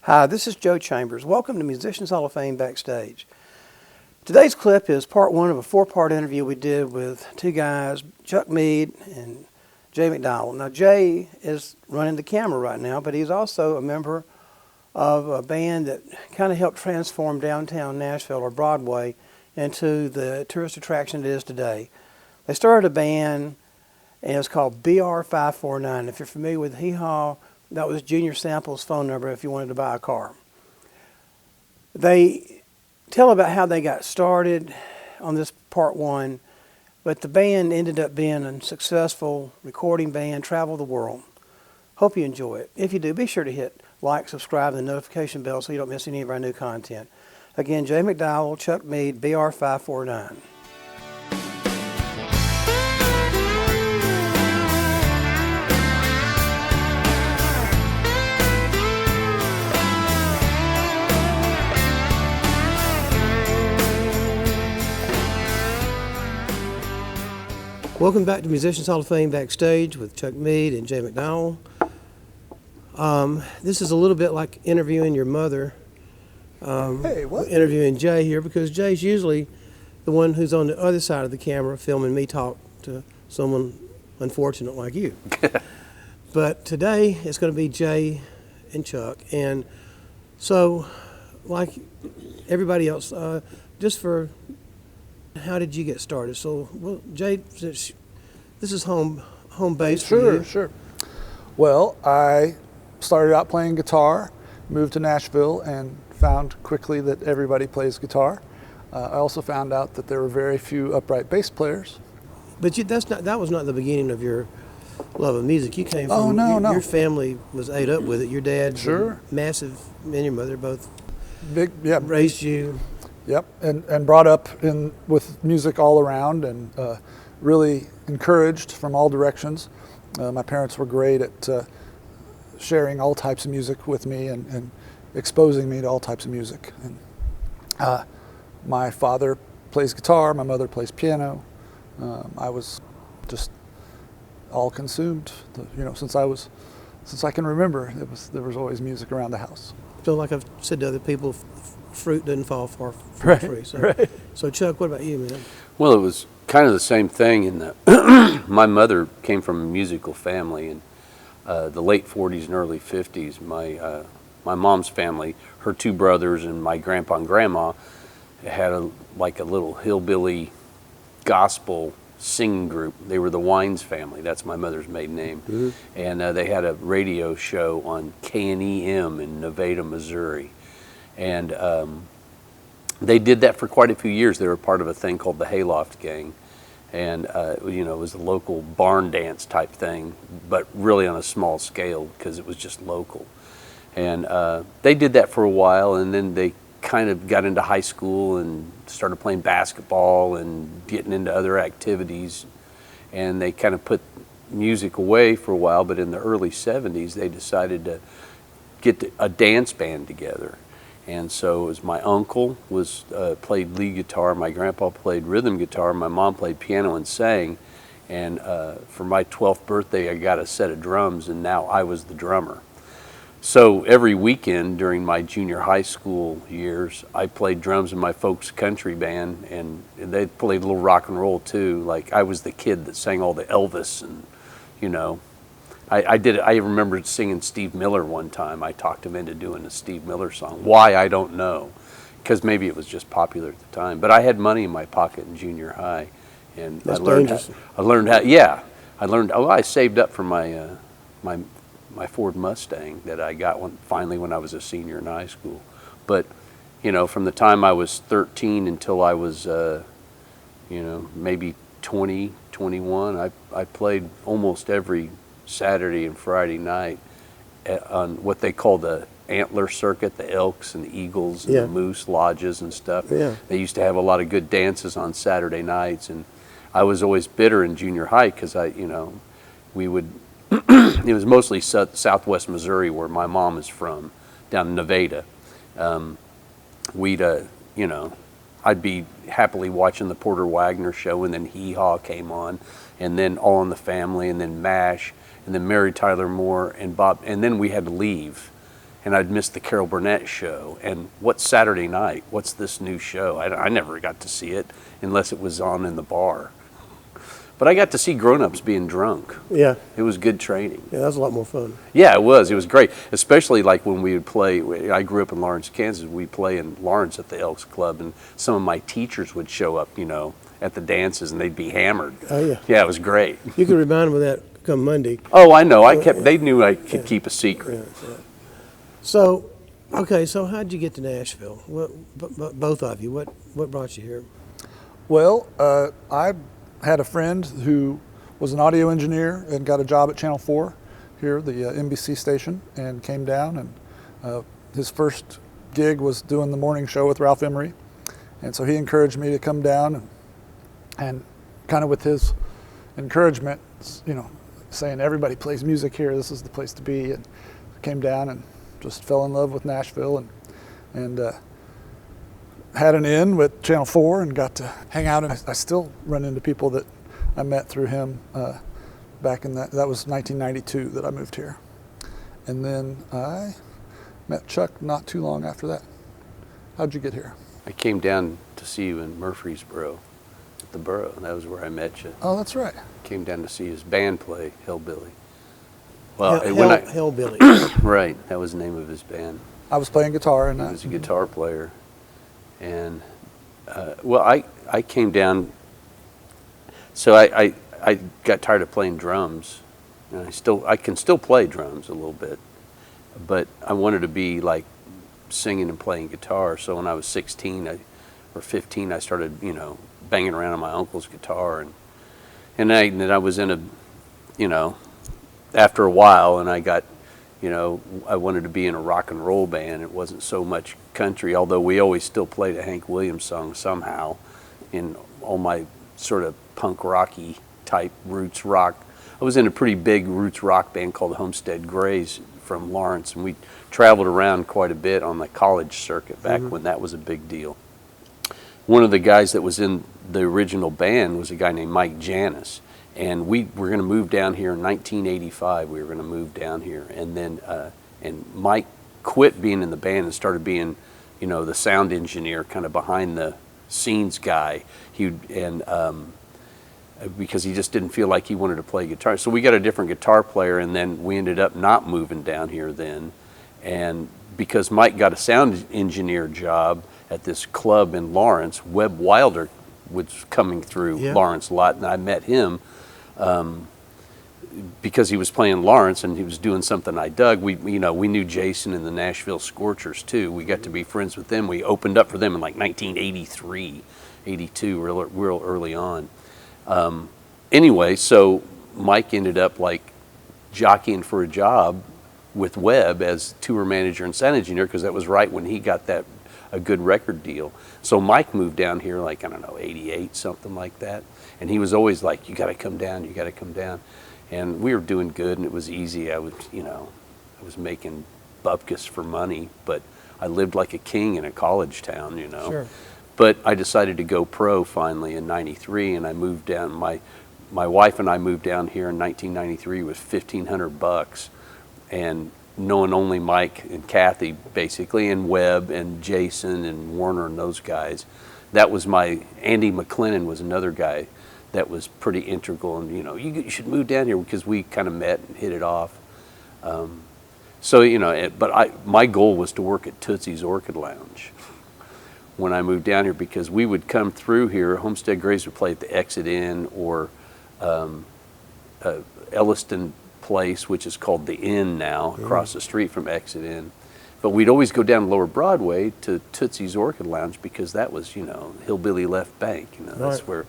Hi, this is Joe Chambers. Welcome to Musicians Hall of Fame Backstage. Today's clip is part one of a four-part interview we did with two guys, Chuck Mead and Jay McDowell. Now, Jay is running the camera right now, but he's also a member of a band that kind of helped transform downtown Nashville, or Broadway, into the tourist attraction it is today. They started a band, and it was called BR5-49. If you're familiar with Hee Haw, that was Junior Sample's phone number if you wanted to buy a car. They tell about how they got started on this part one, but the band ended up being a successful recording band, travel the world. Hope you enjoy it. If you do, be sure to hit like, subscribe, and the notification bell so you don't miss any of our new content. Again, Jay McDowell, Chuck Mead, BR5-49. Welcome back to Musicians Hall of Fame Backstage with Chuck Mead and Jay McDowell. This is a little bit like interviewing your mother. Hey, what? Interviewing Jay here, because Jay's usually the one who's on the other side of the camera filming me talk to someone unfortunate like you. But today it's going to be Jay and Chuck. And so, like everybody else, just for how did you get started? So, well, Jay, since this is home base for you. Sure. Well, I started out playing guitar, moved to Nashville, and found quickly that everybody plays guitar. I also found out that there were very few upright bass players. But that was not the beginning of your love of music. You came from, Oh, no. Your family was ate up with it. Your dad, Sure, massive, and your mother both big, yeah, raised you. Yep, and brought up with music all around, and really encouraged from all directions. My parents were great at sharing all types of music with me and exposing me to all types of music. And my father plays guitar, my mother plays piano. I was just all consumed. Since I can remember, there was always music around the house. So, like I've said to other people, fruit doesn't fall far from the tree. So, right. So, Chuck, what about you, man? Well, it was kind of the same thing in that my mother came from a musical family in the late 40s and early 50s. My mom's family, her two brothers and my grandpa and grandma had a little hillbilly gospel singing group. They were the Wines family. That's my mother's maiden name. Mm-hmm. And they had a radio show on KNEM in Nevada, Missouri. And they did that for quite a few years. They were part of a thing called the Hayloft Gang. And, it was a local barn dance type thing, but really on a small scale because it was just local. And they did that for a while, and then they kind of got into high school and started playing basketball and getting into other activities. And they kind of put music away for a while, but in the early 70s, they decided to get a dance band together. And so it was my uncle played lead guitar, my grandpa played rhythm guitar, my mom played piano and sang. And for my 12th birthday, I got a set of drums, and now I was the drummer. So every weekend during my junior high school years, I played drums in my folks' country band, and they played a little rock and roll too. Like I was the kid that sang all the Elvis, and I remember singing Steve Miller one time. I talked him into doing a Steve Miller song. Why, I don't know, because maybe it was just popular at the time. But I had money in my pocket in junior high, and That's I learned dangerous. I saved up for my Ford Mustang that I got finally when I was a senior in high school. But from the time I was 13 until I was maybe 20, 21, I played almost every Saturday and Friday night on what they call the antler circuit, the elks and the eagles and the moose lodges and stuff. Yeah. They used to have a lot of good dances on Saturday nights, and I was always bitter in junior high because we would it was mostly southwest Missouri where my mom is from, down in Nevada. I'd be happily watching the Porter Wagner show, and then Hee Haw came on, and then All in the Family, and then MASH, and then Mary Tyler Moore and Bob, and then we had to leave and I'd miss the Carol Burnett show. And what's Saturday night? What's this new show? I never got to see it unless it was on in the bar. But I got to see grown-ups being drunk. Yeah. It was good training. Yeah, that was a lot more fun. Yeah, it was. It was great, especially like when we would play. I grew up in Lawrence, Kansas. We'd play in Lawrence at the Elks Club, and some of my teachers would show up, at the dances, and they'd be hammered. Oh, yeah. Yeah, it was great. You could remind them of that come Monday. Oh, I know. They knew I could keep a secret. Yeah. So, okay, so how'd you get to Nashville? Both of you, what brought you here? Well, I had a friend who was an audio engineer and got a job at Channel 4 here, the NBC station, and came down, and his first gig was doing the morning show with Ralph Emery. And so he encouraged me to come down, and kind of with his encouragement, saying everybody plays music here, this is the place to be, and came down and just fell in love with Nashville, and had an in with Channel 4 and got to hang out. And I still run into people that I met through him back in that was 1992 that I moved here. And then I met Chuck not too long after that. How'd you get here? I came down to see you in Murfreesboro, at the Borough. That was where I met you. Oh, that's right. Came down to see his band play, Hellbilly. Hellbilly. Right, that was the name of his band. I was playing guitar, and He was a guitar player. And, I came down, so I got tired of playing drums. And I can still play drums a little bit, but I wanted to be like singing and playing guitar. So when I was 16 or 15, I started, banging around on my uncle's guitar. And then I was in after a while, and I got, I wanted to be in a rock and roll band. It wasn't so much country, although we always still played a Hank Williams song somehow in all my sort of punk rocky type roots rock. I was in a pretty big roots rock band called Homestead Grays from Lawrence, and we traveled around quite a bit on the college circuit back when that was a big deal. One of the guys that was in the original band was a guy named Mike Janis. And we were going to move down here in 1985. We were going to move down here, and then and Mike quit being in the band and started being, the sound engineer, kind of behind the scenes guy. Because he just didn't feel like he wanted to play guitar. So we got a different guitar player, and then we ended up not moving down here then. And because Mike got a sound engineer job at this club in Lawrence, Webb Wilder was coming through Lawrence a lot, and I met him. Because he was playing Lawrence and he was doing something I dug. We knew Jason and the Nashville Scorchers too. We got to be friends with them. We opened up for them in like 1983, 82, real early on. Anyway, so Mike ended up like jockeying for a job with Webb as tour manager and sound engineer, because that was right when he got a good record deal. So Mike moved down here like, 88, something like that. And he was always like, you got to come down, you got to come down. And we were doing good, and it was easy. I was making bupkis for money, but I lived like a king in a college town, Sure. But I decided to go pro finally in 93, and I moved down. My wife and I moved down here in 1993 with $1,500, and knowing only Mike and Kathy, basically, and Webb and Jason and Warner and those guys. That was Andy McLennan was another guy that was pretty integral, and you should move down here, because we kind of met and hit it off. But my goal was to work at Tootsie's Orchid Lounge when I moved down here, because we would come through here. Homestead Grays would play at the Exit Inn or Elliston Place, which is called the Inn now, across the street from Exit Inn. But we'd always go down Lower Broadway to Tootsie's Orchid Lounge, because that was, Hillbilly Left Bank. That's where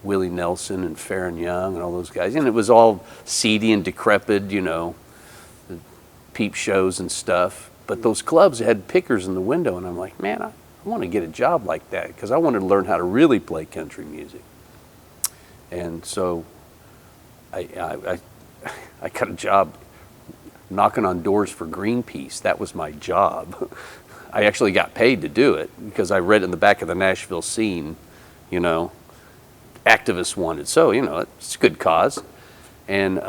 Willie Nelson and Farron Young and all those guys. And it was all seedy and decrepit, peep shows and stuff. But those clubs had pickers in the window, and I'm like, man, I want to get a job like that, because I wanted to learn how to really play country music. And so I got a job knocking on doors for Greenpeace. That was my job. I actually got paid to do it, because I read in the back of the Nashville Scene, activists wanted. So, it's a good cause. And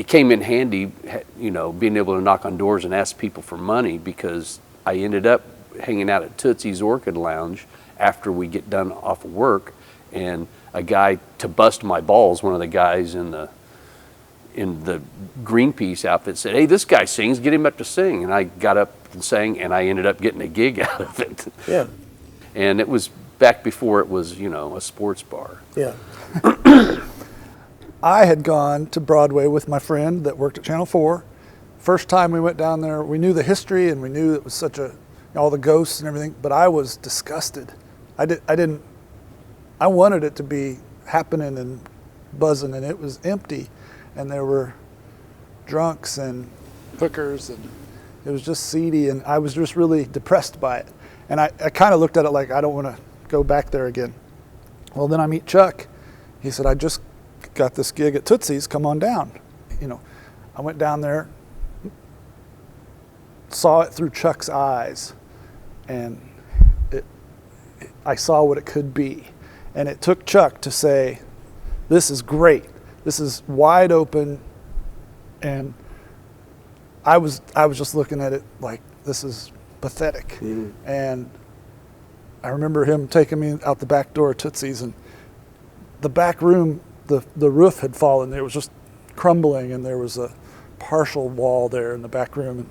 it came in handy, you know, being able to knock on doors and ask people for money, because I ended up hanging out at Tootsie's Orchid Lounge after we get done off of work, and a guy, to bust my balls, one of the guys in the Greenpeace outfit said, "Hey, this guy sings, get him up to sing." And I got up and sang, and I ended up getting a gig out of it. Yeah. And it was back before it was, you know, a sports bar. Yeah. I had gone to Broadway with my friend that worked at Channel 4. First time we went down there, we knew the history and we knew it was such a, all the ghosts and everything, but I was disgusted. I wanted it to be happening and buzzing, and it was empty, and there were drunks and hookers, and it was just seedy, and I was just really depressed by it. And I kind of looked at it like, I don't want to go back there again. Well, then I meet Chuck. He said, "I just got this gig at Tootsie's, come on down." You know, I went down there, saw it through Chuck's eyes, and I saw what it could be. And it took Chuck to say, "This is great. This is wide open." And I was just looking at it like, this is pathetic. Mm-hmm. And I remember him taking me out the back door of Tootsie's, and the back room, the roof had fallen. It was just crumbling, and there was a partial wall there in the back room. And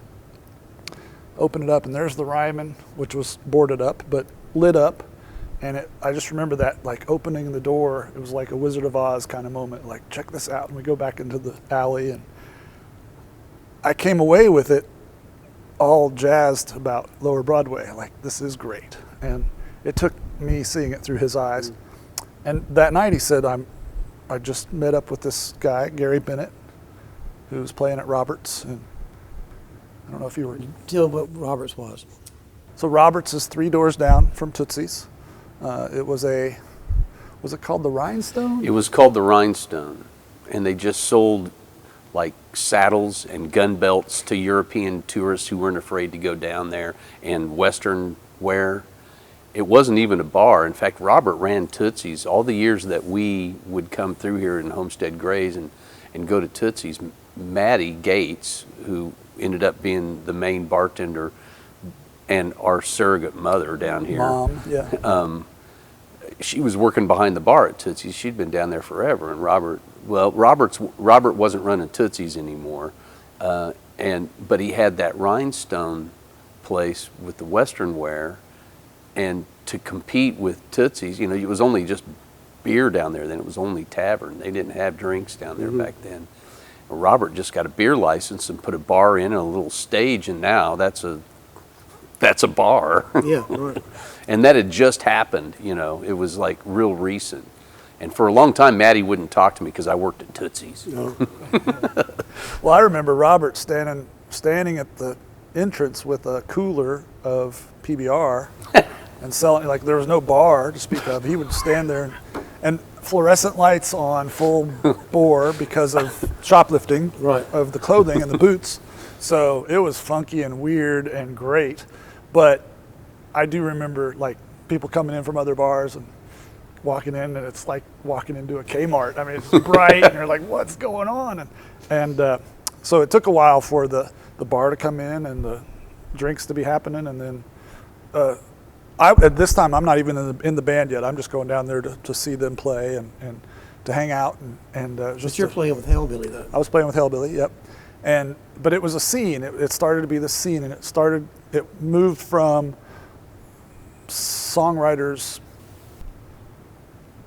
open it up, and there's the Ryman, which was boarded up but lit up. And I just remember that, like, opening the door. It was like a Wizard of Oz kind of moment, like, check this out. And we go back into the alley, and I came away with it all jazzed about Lower Broadway. Like, this is great. And it took me seeing it through his eyes. And that night he said, I just met up with this guy, Gary Bennett, who was playing at Roberts. And I don't know if you were. Tell what Roberts was. So Roberts is 3 doors down from Tootsie's. Was it called the Rhinestone? It was called the Rhinestone, and they just sold like saddles and gun belts to European tourists who weren't afraid to go down there, and Western wear. It wasn't even a bar. In fact, Robert ran Tootsie's all the years that we would come through here in Homestead Grays and go to Tootsie's. Maddie Gates, who ended up being the main bartender and our surrogate mother down here. Mom, yeah. She was working behind the bar at Tootsie's. She'd been down there forever. And Robert wasn't running Tootsie's anymore, but he had that Rhinestone place with the Western wear, and to compete with Tootsie's, you know, it was only just beer down there then. It was only tavern. They didn't have drinks down there back then. And Robert just got a beer license and put a bar in and a little stage, and now that's a bar. Yeah, right. And that had just happened, you know. It was like real recent. And for a long time, Maddie wouldn't talk to me because I worked at Tootsie's. No. Well, I remember Robert standing at the entrance with a cooler of PBR and selling, like, there was no bar to speak of. He would stand there and fluorescent lights on full bore because of shoplifting of the clothing and the boots. So it was funky and weird and great. But I do remember, like, people coming in from other bars and walking in, and it's like walking into a Kmart. I mean, it's bright, and you're like, what's going on? And so it took a while for the bar to come in and the drinks to be happening. And then at this time, I'm not even in the band yet. I'm just going down there to see them play and to hang out. But you're playing with Hellbilly, though. I was playing with Hellbilly, yep. But it was a scene. It started to be the scene, and it moved from songwriters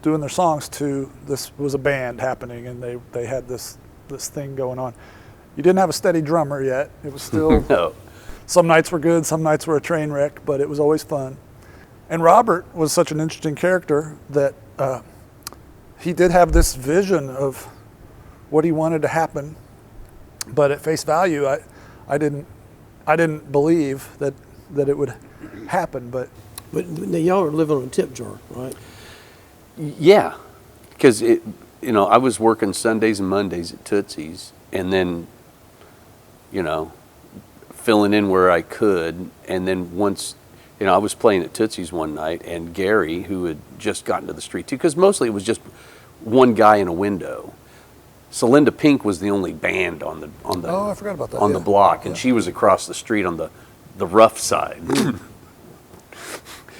doing their songs to this was a band happening, and they had this thing going on. You didn't have a steady drummer yet. It was still No. Some nights were good, some nights were a train wreck, but it was always fun. And Robert was such an interesting character that he did have this vision of what he wanted to happen, but at face value, I didn't believe that it would happen. But y'all were living on a tip jar, right? Yeah, because I was working Sundays and Mondays at Tootsie's, and then, filling in where I could. And then once, I was playing at Tootsie's one night, and Gary, who had just gotten to the street too, because mostly it was just one guy in a window, Celinda Pink was the only band on the Oh, I forgot about that. on the Yeah. block, and Yeah. she was across the street on the rough side.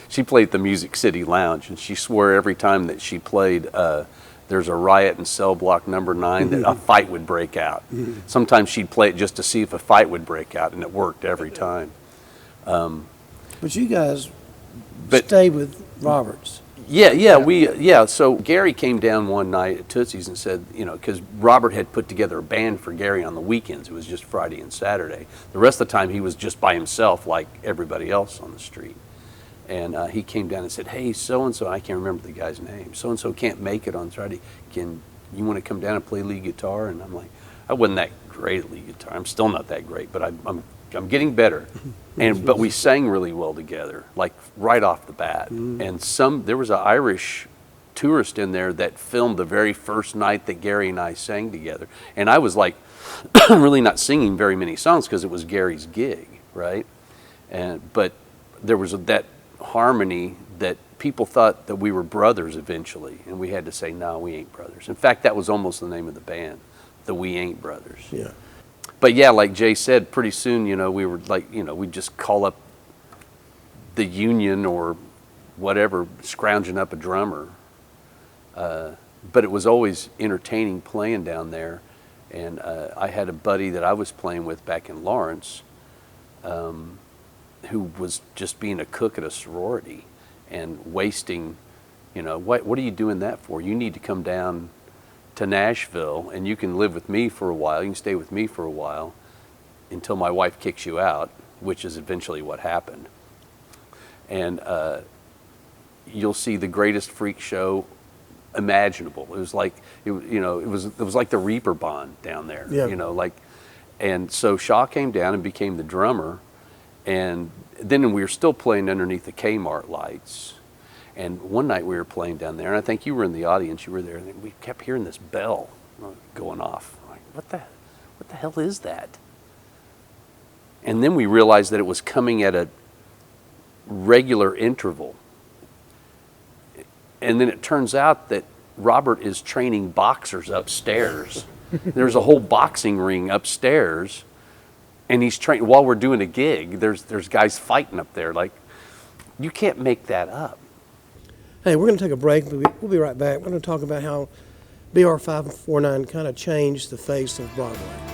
She played at the Music City Lounge, and she swore every time that she played, there's a riot in cell block number 9, that a fight would break out. Sometimes she'd play it just to see if a fight would break out, and it worked every time. But you guys But- stayed with Roberts. Yeah. So Gary came down one night at Tootsie's and said, because Robert had put together a band for Gary on the weekends. It was just Friday and Saturday. The rest of the time he was just by himself, like everybody else on the street. And he came down and said, "Hey, so and so, I can't remember the guy's name. So and so can't make it on Friday. You want to come down and play lead guitar?" And I'm like, I wasn't that great at lead guitar. I'm still not that great, but I'm getting better. But we sang really well together, like right off the bat. And there was an Irish tourist in there that filmed the very first night that Gary and I sang together. And I was like, really not singing very many songs because it was Gary's gig, right? But there was that harmony that people thought that we were brothers eventually, and we had to say, no, we ain't brothers. In fact, that was almost the name of the band, the We Ain't Brothers. Yeah. But yeah, like Jay said, pretty soon, we were like, we'd just call up the union or whatever, scrounging up a drummer. But it was always entertaining playing down there. And I had a buddy that I was playing with back in Lawrence, who was just being a cook at a sorority and wasting, what are you doing that for? You need to come down to Nashville and you can live with me for a while. You can stay with me for a while until my wife kicks you out, which is eventually what happened. And you'll see the greatest freak show imaginable. It was like, it was like the Reaper Bond down there, Yeah. And so Shaw came down and became the drummer. And then we were still playing underneath the Kmart lights. And one night we were playing down there, and I think you were in the audience, you were there, and we kept hearing this bell going off. I'm like, what the hell is that? And then we realized that it was coming at a regular interval. And then it turns out that Robert is training boxers upstairs. There's a whole boxing ring upstairs. And he's training while we're doing a gig. There's guys fighting up there. Like, you can't make that up. Hey, we're going to take a break. We'll be right back. We're going to talk about how BR5-49 kind of changed the face of Broadway.